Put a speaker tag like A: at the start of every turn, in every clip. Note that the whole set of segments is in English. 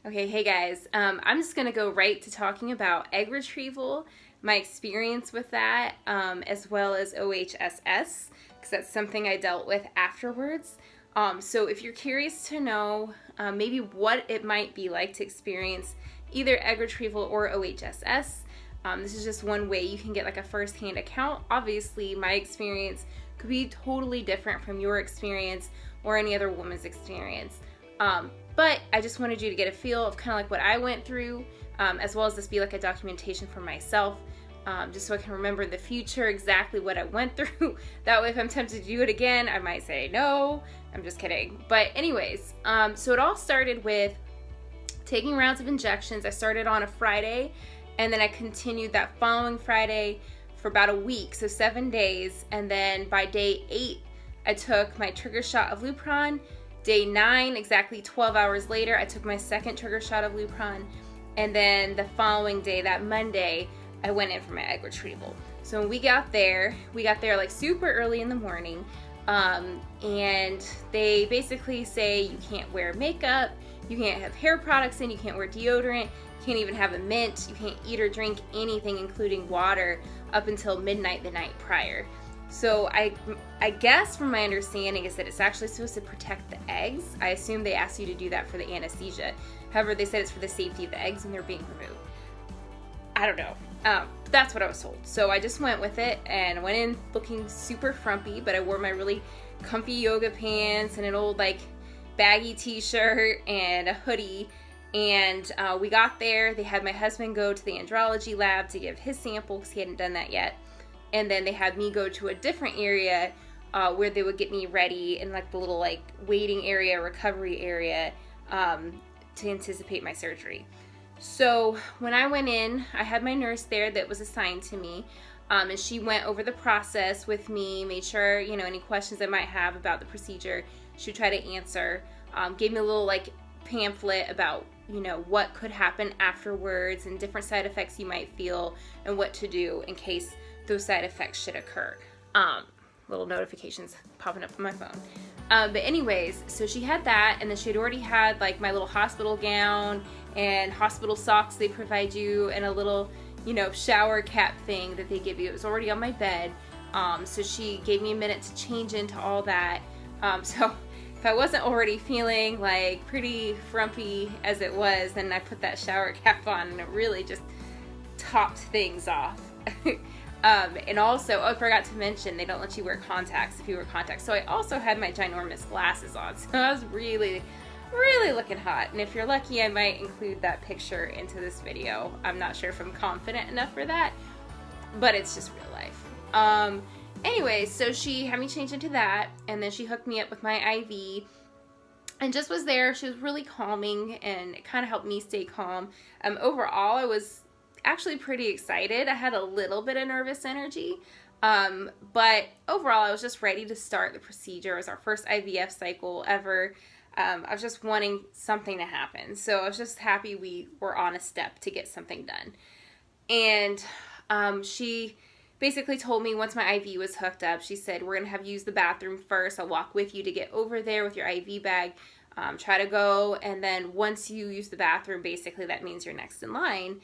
A: Okay, hey guys. I'm just going to go right to talking about egg retrieval, my experience with that, as well as OHSS, because that's something I dealt with afterwards. So if you're curious to know maybe what it might be like to experience either egg retrieval or OHSS, this is just one way you can get like a first-hand account. Obviously, my experience could be totally different from your experience or any other woman's experience. But I just wanted you to get a feel of kind of like what I went through, as well as this be like a documentation for myself, just so I can remember in the future exactly what I went through. That way if I'm tempted to do it again, I might say no. I'm just kidding. But anyways, so it all started with taking rounds of injections. I started on a Friday, and then I continued that following Friday for about a week, so 7 days. And then by day 8, I took my trigger shot of Lupron. Day 9, exactly 12 hours later, I took my second trigger shot of Lupron. And then the following day, that Monday, I went in for my egg retrieval. So when we got there like super early in the morning. And they basically say you can't wear makeup, you can't have hair products in, you can't wear deodorant, you can't even have a mint, you can't eat or drink anything, including water, up until midnight the night prior. So I guess from my understanding is that it's actually supposed to protect the eggs. I assume they asked you to do that for the anesthesia. However, they said it's for the safety of the eggs when they're being removed. I don't know. That's what I was told. So I just went with it and went in looking super frumpy, but I wore my really comfy yoga pants and an old like baggy t-shirt and a hoodie. And we got there. They had my husband go to the andrology lab to give his sample because he hadn't done that yet. And then they had me go to a different area where they would get me ready in like the little like waiting area, recovery area, to anticipate my surgery. So when I went in, I had my nurse there that was assigned to me, and she went over the process with me, made sure, you know, any questions I might have about the procedure, she would try to answer, gave me a little like pamphlet about, you know, what could happen afterwards and different side effects you might feel and what to do in case those side effects should occur. Little notifications popping up on my phone. But anyways, so she had that, and then she had already had like my little hospital gown and hospital socks they provide you, and a little, you know, shower cap thing that they give you. It was already on my bed. So she gave me a minute to change into all that. So if I wasn't already feeling like pretty frumpy as it was, then I put that shower cap on, and it really just topped things off. And also, I forgot to mention, they don't let you wear contacts if you wear contacts. So I also had my ginormous glasses on. So I was really, really looking hot. And if you're lucky, I might include that picture into this video. I'm not sure if I'm confident enough for that, but it's just real life. Anyway, so she had me change into that, and then she hooked me up with my IV and just was there. She was really calming, and it kind of helped me stay calm. Overall, I was actually pretty excited. I had a little bit of nervous energy, but overall I was just ready to start the procedure. It was our first IVF cycle ever. I was just wanting something to happen, so I was just happy we were on a step to get something done. And she basically told me once my IV was hooked up, she said, we're gonna have you use the bathroom first. I'll walk with you to get over there with your IV bag. Try to go, and then once you use the bathroom, basically that means you're next in line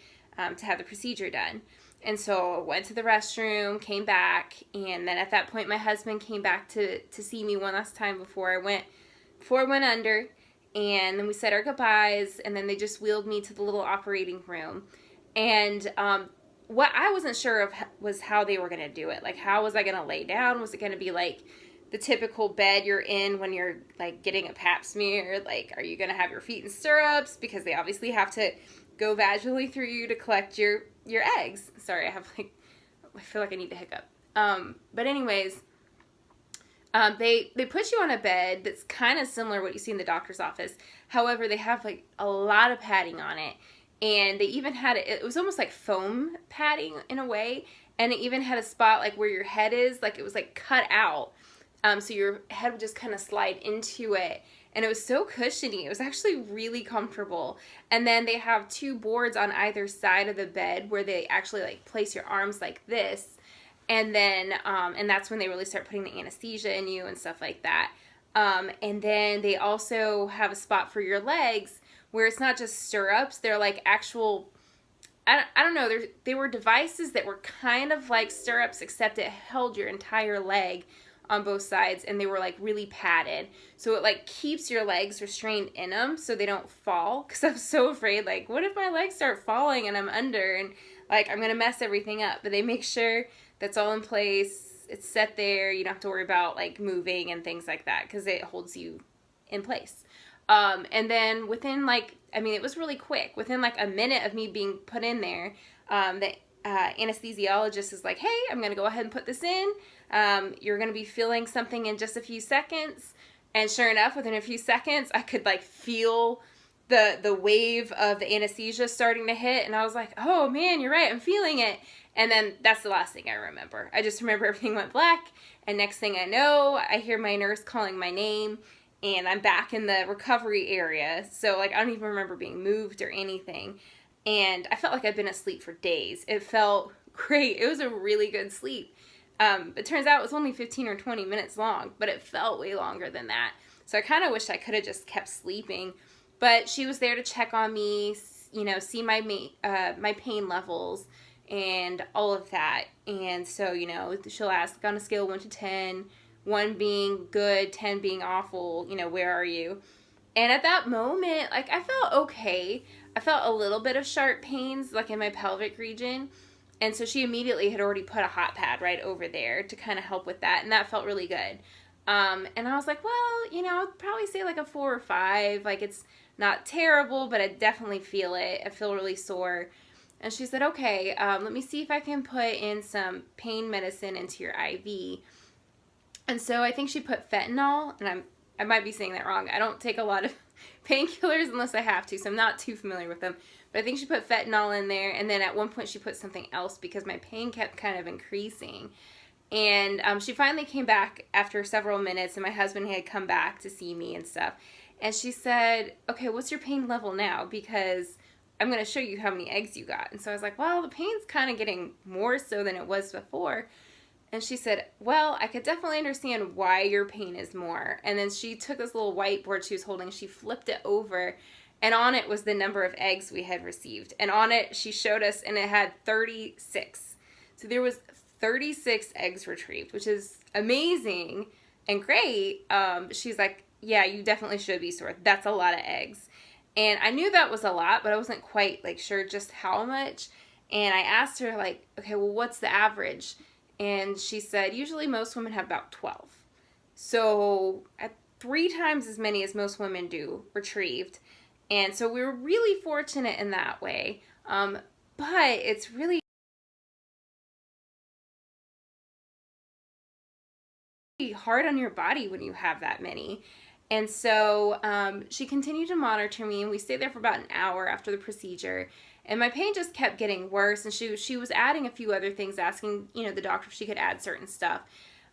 A: to have the procedure done. And so I went to the restroom, came back, and then at that point my husband came back to see me one last time before I went under, and then we said our goodbyes, and then they just wheeled me to the little operating room. And what I wasn't sure of was how they were going to do it. Like, how was I going to lay down? Was it going to be like the typical bed you're in when you're like getting a pap smear? Like, are you going to have your feet in stirrups? Because they obviously have to go vaginally through you to collect your eggs. Sorry, I feel like I need to hiccup. But anyways, they put you on a bed that's kind of similar to what you see in the doctor's office. However, they have like a lot of padding on it, and they even had it was almost like foam padding in a way, and it even had a spot like where your head is, like it was like cut out, so your head would just kind of slide into it. And it was so cushiony. It was actually really comfortable. And then they have 2 boards on either side of the bed where they actually like place your arms like this. And then, and that's when they really start putting the anesthesia in you and stuff like that. And then they also have a spot for your legs where it's not just stirrups, they're like actual, I don't know, they were devices that were kind of like stirrups, except it held your entire leg on both sides, and they were like really padded, so it like keeps your legs restrained in them so they don't fall, because I'm so afraid, like, what if my legs start falling and I'm under, and like I'm gonna mess everything up. But they make sure that's all in place, it's set there, you don't have to worry about like moving and things like that, because it holds you in place. And then within like, I mean, it was really quick. Within like a minute of me being put in there, the anesthesiologist is like, hey, I'm going to go ahead and put this in. You're going to be feeling something in just a few seconds. And sure enough, within a few seconds, I could like feel the wave of the anesthesia starting to hit. And I was like, oh man, you're right, I'm feeling it. And then that's the last thing I remember. I just remember everything went black. And next thing I know, I hear my nurse calling my name. And I'm back in the recovery area. So, like, I don't even remember being moved or anything. And I felt like I'd been asleep for days. It felt great. It was a really good sleep. It turns out it was only 15 or 20 minutes long, but it felt way longer than that. So I kind of wish I could have just kept sleeping. But she was there to check on me, you know, see my pain levels and all of that. And so, you know, she'll ask on a scale of 1 to 10, 1 being good, 10 being awful, you know, where are you? And at that moment, like, I felt okay. I felt a little bit of sharp pains, like, in my pelvic region. And so she immediately had already put a hot pad right over there to kind of help with that. And that felt really good. And I was like, well, you know, I'd probably say like a 4 or 5. Like, it's not terrible, but I definitely feel it. I feel really sore. And she said, okay, let me see if I can put in some pain medicine into your IV. And so I think she put fentanyl, and I might be saying that wrong. I don't take a lot of painkillers unless I have to, so I'm not too familiar with them. But I think she put fentanyl in there, and then at one point she put something else because my pain kept kind of increasing. And she finally came back after several minutes, and my husband had come back to see me and stuff. And she said, okay, what's your pain level now? Because I'm going to show you how many eggs you got. And so I was like, well, the pain's kind of getting more so than it was before. And she said, well, I could definitely understand why your pain is more. And then she took this little whiteboard she was holding, she flipped it over, and on it was the number of eggs we had received. And on it, she showed us, and it had 36. So there was 36 eggs retrieved, which is amazing and great. She's like, yeah, you definitely should be sore. That's a lot of eggs. And I knew that was a lot, but I wasn't quite like sure just how much. And I asked her, like, okay, well, what's the average? And she said, usually most women have about 12. So at 3 times as many as most women do retrieved. And so we were really fortunate in that way. But it's really hard on your body when you have that many. And so she continued to monitor me, and we stayed there for about an hour after the procedure. And my pain just kept getting worse, and she was adding a few other things, asking, you know, the doctor if she could add certain stuff.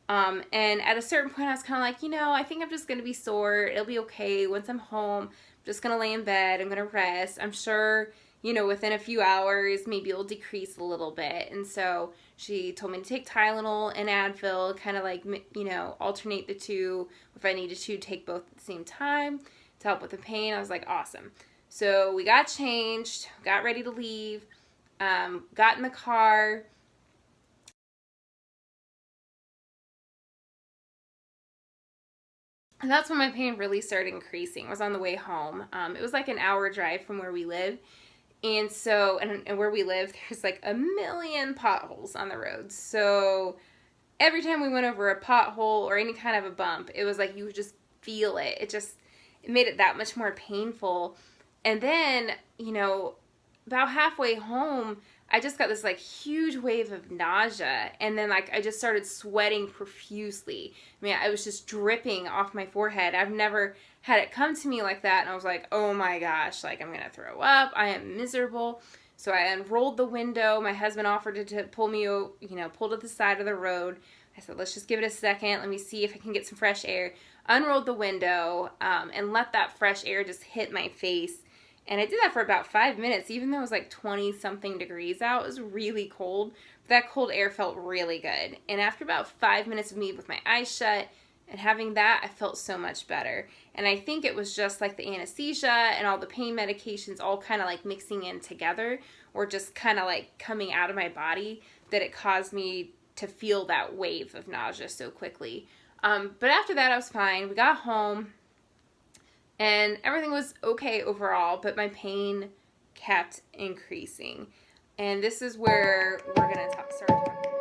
A: And at a certain point, I was kind of like, you know, I think I'm just going to be sore. It'll be okay. Once I'm home, I'm just going to lay in bed. I'm going to rest. I'm sure, you know, within a few hours, maybe it'll decrease a little bit. And so she told me to take Tylenol and Advil, kind of like, you know, alternate the two. If I needed to, take both at the same time to help with the pain. I was like, awesome. So we got changed, got ready to leave, got in the car. And that's when my pain really started increasing. I was on the way home. It was like an hour drive from where we live. And so, and where we live, there's like a million potholes on the road. So every time we went over a pothole or any kind of a bump, it was like you would just feel it. It made it that much more painful. And then, you know, about halfway home, I just got this like huge wave of nausea, and then like I just started sweating profusely. I mean, I was just dripping off my forehead. I've never had it come to me like that, and I was like, oh my gosh, like I'm gonna throw up. I am miserable. So I unrolled the window. My husband offered to pull me, you know, pull to the side of the road. I said, let's just give it a second. Let me see if I can get some fresh air. Unrolled the window and let that fresh air just hit my face. And I did that for about 5 minutes, even though it was like 20-something degrees out. It was really cold. But that cold air felt really good. And after about 5 minutes of me with my eyes shut, And having that, I felt so much better. And I think it was just like the anesthesia and all the pain medications all kind of like mixing in together, or just kind of like coming out of my body, that it caused me to feel that wave of nausea so quickly. But after that, I was fine. We got home and everything was okay overall, but my pain kept increasing. And this is where we're going to start talking.